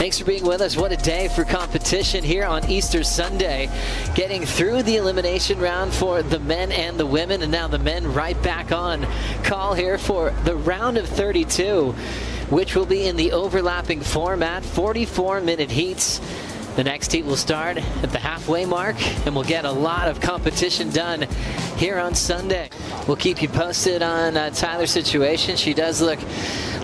Thanks for being with us. What a day for competition here on Easter Sunday. Getting through the elimination round for the men and the women, and now the men right back on call here for the round of 32, which will be in the overlapping format, 44-minute heats. The next heat will start at the halfway mark, and we'll get a lot of competition done here on Sunday. We'll keep you posted on Tyler's situation. She does look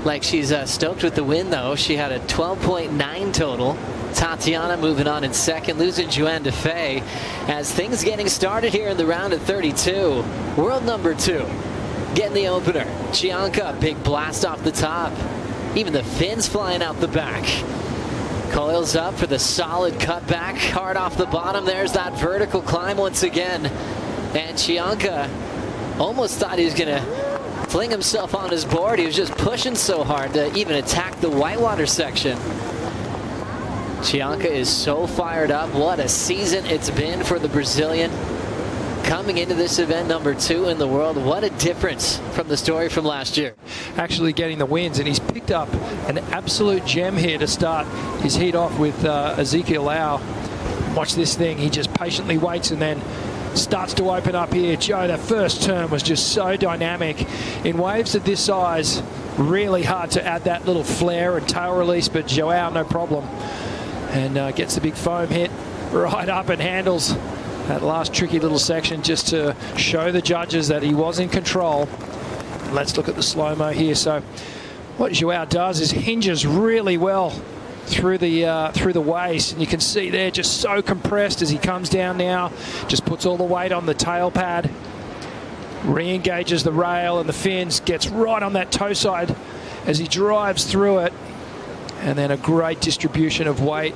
like she's stoked with the win, though. She had a 12.9 total. Tatiana moving on in second, losing João to Faye. As things getting started here in the round of 32. World number 2 getting the opener. Chianca, big blast off the top. Even the fins flying out the back. Coils up for the solid cutback, hard off the bottom. There's that vertical climb once again. And Chianca almost thought he was going to fling himself on his board. He was just pushing so hard to even attack the whitewater section. Chianca is so fired up. What a season it's been for the Brazilian. Coming into this event number 2 in the world, what a difference from the story from last year. Actually getting the wins, and he's picked up an absolute gem here to start his heat off with Ezekiel Lau. Watch this thing, he just patiently waits and then starts to open up here. Joe, that first turn was just so dynamic. In waves of this size, really hard to add that little flare and tail release, but Joao, no problem. And gets the big foam hit right up and handles that last tricky little section just to show the judges that he was in control. And let's look at the slow-mo here. So what Joao does is hinges really well through the waist, and you can see there just so compressed as he comes down now. Just puts all the weight on the tail pad, re-engages the rail and the fins, gets right on that toe side as he drives through it. And then a great distribution of weight,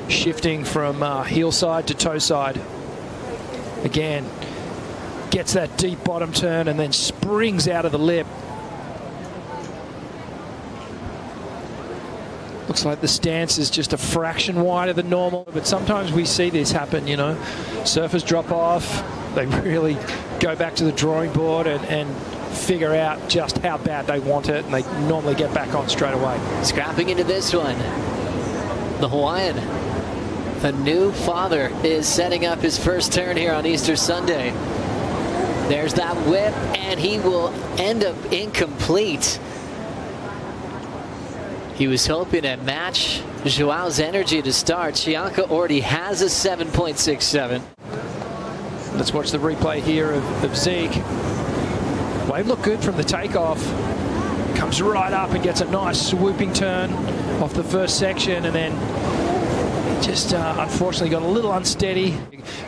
shifting from heel side to toe side. Again, gets that deep bottom turn and then springs out of the lip. Looks like the stance is just a fraction wider than normal, but sometimes we see this happen, you know. Surfers drop off, they really go back to the drawing board and figure out just how bad they want it, and they normally get back on straight away. Scrapping into this one, the Hawaiian. A new father is setting up his first turn here on Easter Sunday. There's that whip, and he will end up incomplete. He was hoping to match Joao's energy to start. Chianca already has a 7.67. Let's watch the replay here of Zeke. Wave looked good from the takeoff. Comes right up and gets a nice swooping turn off the first section, and then just unfortunately got a little unsteady.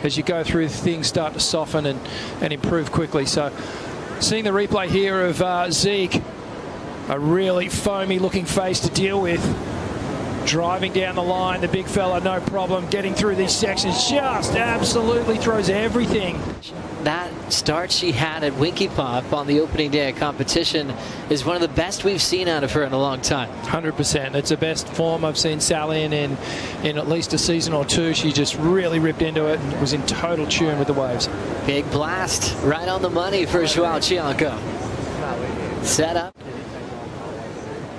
As you go through, things start to soften and improve quickly. So seeing the replay here of Zeke, a really foamy looking face to deal with. Driving down the line, the big fella, no problem. Getting through these sections, just absolutely throws everything. That start she had at Winky Pop on the opening day of competition is one of the best we've seen out of her in a long time. 100%. It's the best form I've seen Sally in at least a season or two. She just really ripped into it and was in total tune with the waves. Big blast, right on the money for Joao Chianca. Set up.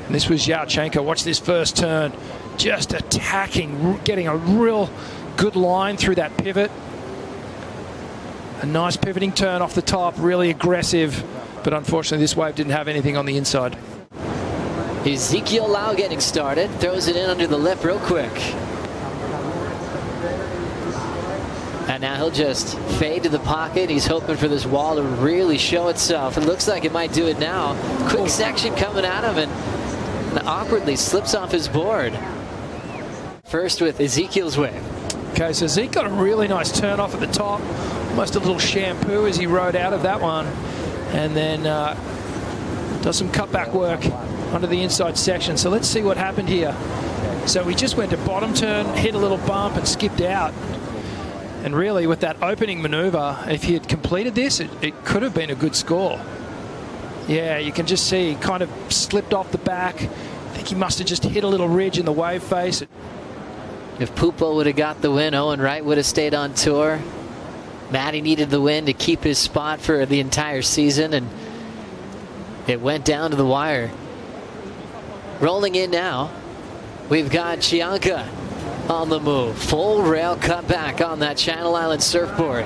And this was Chianca. Watch this first turn. Just attacking, getting a real good line through that pivot. A nice pivoting turn off the top, really aggressive, but unfortunately this wave didn't have anything on the inside. Ezekiel Lau getting started, throws it in under the lip real quick. And now he'll just fade to the pocket. He's hoping for this wall to really show itself. It looks like it might do it now. Quick section coming at him, and awkwardly slips off his board. First with Ezekiel's wave. Okay, so Zeke got a really nice turn off at the top. Almost a little shampoo as he rode out of that one. And then does some cutback work under the inside section. So let's see what happened here. So we just went to bottom turn, hit a little bump and skipped out. And really with that opening maneuver, if he had completed this, it could have been a good score. Yeah, you can just see he kind of slipped off the back. I think he must have just hit a little ridge in the wave face. If Pupo would have got the win, Owen Wright would have stayed on tour. Matty needed the win to keep his spot for the entire season, and it went down to the wire. Rolling in now We've got Chianca on the move. Full rail cutback on that Channel Island surfboard.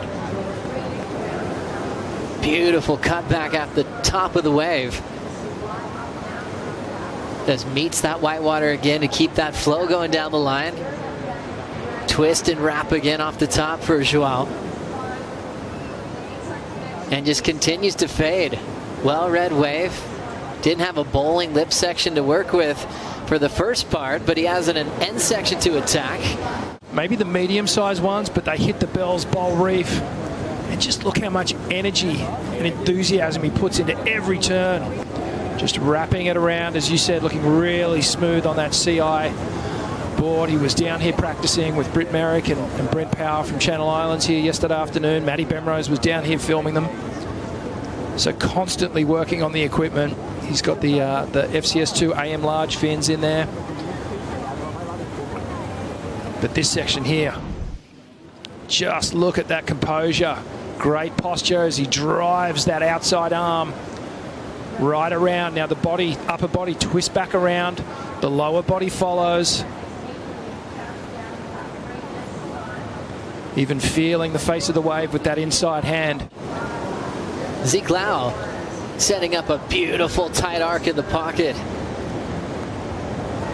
Beautiful cutback at the top of the wave. Just meets that whitewater again to keep that flow going down the line. Twist and wrap again off the top for Joao. And just continues to fade. Well-read wave. Didn't have a bowling lip section to work with for the first part, but he has an end section to attack. Maybe the medium-sized ones, but they hit the Bell's Bowl Reef. And just look how much energy and enthusiasm he puts into every turn. Just wrapping it around, as you said, looking really smooth on that CI board. He was down here practicing with Britt Merrick and Brent Power from Channel Islands here yesterday afternoon. Matty Bemrose was down here filming them. So constantly working on the equipment. He's got the FCS2 AM large fins in there. But this section here, just look at that composure. Great posture as he drives that outside arm right around. Now the body, upper body twists back around. The lower body follows. Even feeling the face of the wave with that inside hand. Ezekiel Lau setting up a beautiful tight arc in the pocket.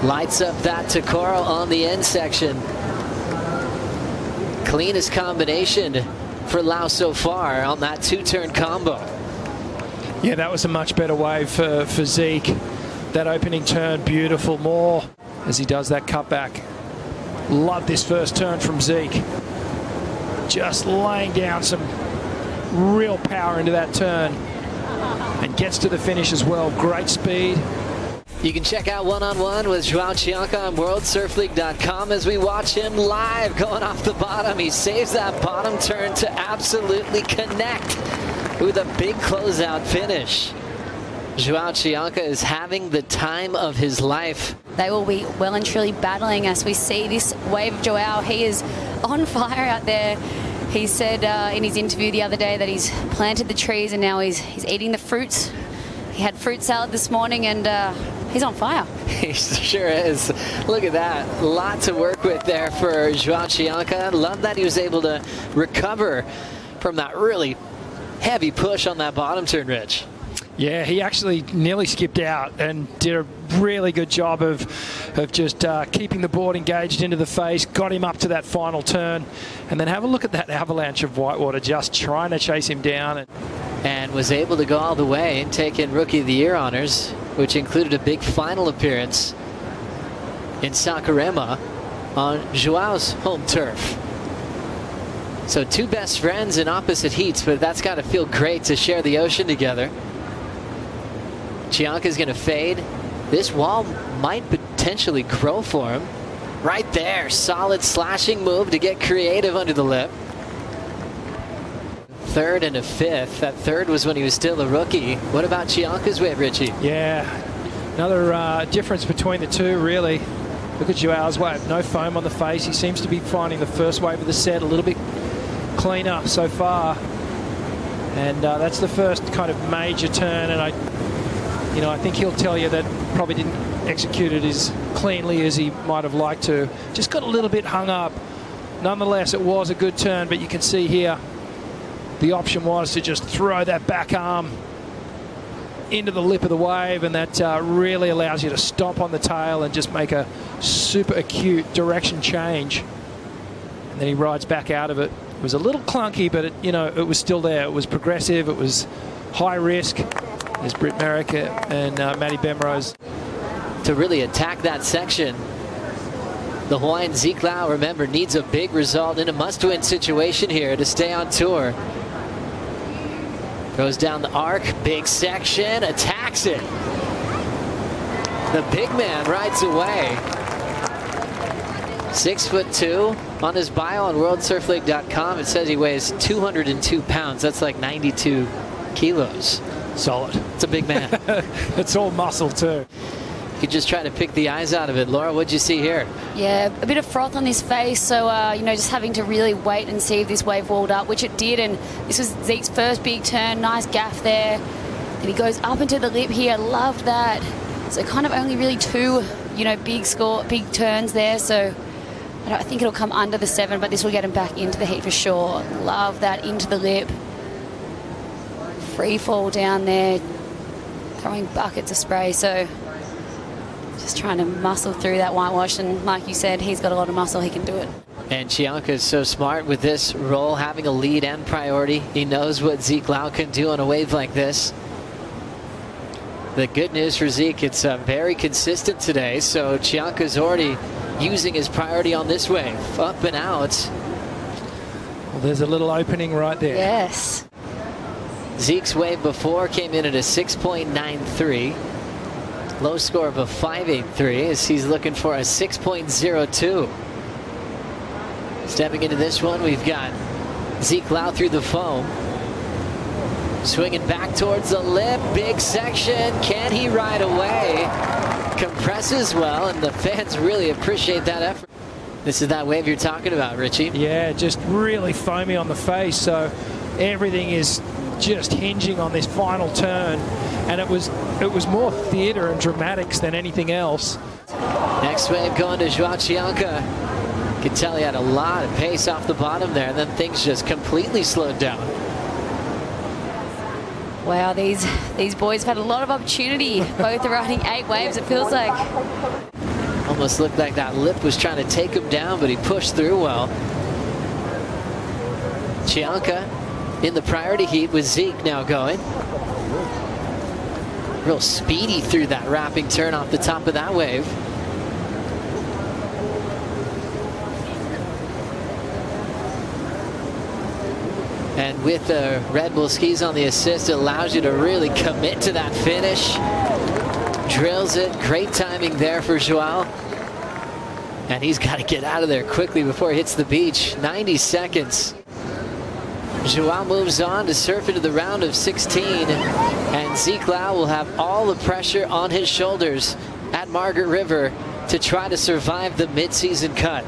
Lights up that to Coral on the end section. Cleanest combination for Lau so far on that two-turn combo. Yeah, that was a much better wave for Zeke. That opening turn, beautiful. More as he does that cutback. Love this first turn from Zeke. Just laying down some real power into that turn. And gets to the finish as well. Great speed. You can check out one-on-one with Joao Chianca on WorldSurfLeague.com as we watch him live going off the bottom. He saves that bottom turn to absolutely connect with a big closeout finish. Joao Chianca is having the time of his life. They will be well and truly battling as we see this wave of Joao. He is on fire out there. He said in his interview the other day that he's planted the trees and now he's eating the fruits. He had fruit salad this morning and he's on fire. He sure is. Look at that. A lot to work with there for Joao Chianca. Love that he was able to recover from that really heavy push on that bottom turn, Rich. Yeah, he actually nearly skipped out and did a really good job of just keeping the board engaged into the face, got him up to that final turn, and then have a look at that avalanche of whitewater just trying to chase him down. And was able to go all the way and take in Rookie of the Year honors, which included a big final appearance in Saquarema on Joao's home turf. So two best friends in opposite heats, but that's got to feel great to share the ocean together. Chianca's going to fade. This wall might potentially grow for him. Right there, solid slashing move to get creative under the lip. Third and a fifth. That third was when he was still a rookie. What about Chianca's wave, Richie? Yeah, another difference between the two, really. Look at Joao's wave. No foam on the face. He seems to be finding the first wave of the set a little bit cleaner so far. And that's the first kind of major turn. And I think he'll tell you that probably didn't execute it as cleanly as he might have liked to. Just got a little bit hung up. Nonetheless, it was a good turn, but you can see here the option was to just throw that back arm into the lip of the wave, and that really allows you to stomp on the tail and just make a super acute direction change. And then he rides back out of it. It was a little clunky, but it was still there. It was progressive. It was high risk. There's Britt Merrick and Matty Bemrose. To really attack that section, the Hawaiian Ezekiel Lau, remember, needs a big result in a must-win situation here to stay on tour. Goes down the arc, big section, attacks it. The big man rides away. 6'2" on his bio on WorldSurfLeague.com. It says he weighs 202 pounds. That's like 92 kilos. Solid. It's a big man. It's all muscle too. You could just try to pick the eyes out of it. Laura, what'd you see here? Yeah, a bit of froth on his face, so just having to really wait and see if this wave walled up, which it did, and this was Zeke's first big turn. Nice gaff there, and he goes up into the lip here. Loved that. So kind of only really two you know, big turns there. So I think it'll come under the 7, but this will get him back into the heat for sure. Love that into the lip. Free fall down there, throwing buckets of spray. So just trying to muscle through that whitewash. And like you said, he's got a lot of muscle. He can do it. And Chianca is so smart with this roll, having a lead and priority. He knows what Ezekiel Lau can do on a wave like this. The good news for Zeke, it's very consistent today. So Chianca's already using his priority on this wave. Up and out. Well, there's a little opening right there. Yes. Zeke's wave before came in at a 6.93. Low score of a 5.83 as he's looking for a 6.02. Stepping into this one, we've got Ezekiel Lau through the foam. Swinging back towards the lip. Big section. Can he ride away? Compresses well, and the fans really appreciate that effort. This is that wave you're talking about, Richie. Yeah, just really foamy on the face. So everything is just hinging on this final turn. And it was more theater and dramatics than anything else. Next wave going to Joao Chianca. Could tell he had a lot of pace off the bottom there, and then things just completely slowed down. Wow, these boys have had a lot of opportunity. Both are riding 8 waves, it feels like. Almost looked like that lip was trying to take him down, but he pushed through well. Chianca in the priority heat with Zeke now going. Real speedy through that wrapping turn off the top of that wave. And with the Red Bull skis on the assist, it allows you to really commit to that finish. Drills it. Great timing there for Joao. And he's got to get out of there quickly before he hits the beach. 90 seconds. Joao moves on to surf into the round of 16. And Ezekiel Lau will have all the pressure on his shoulders at Margaret River to try to survive the mid-season cut.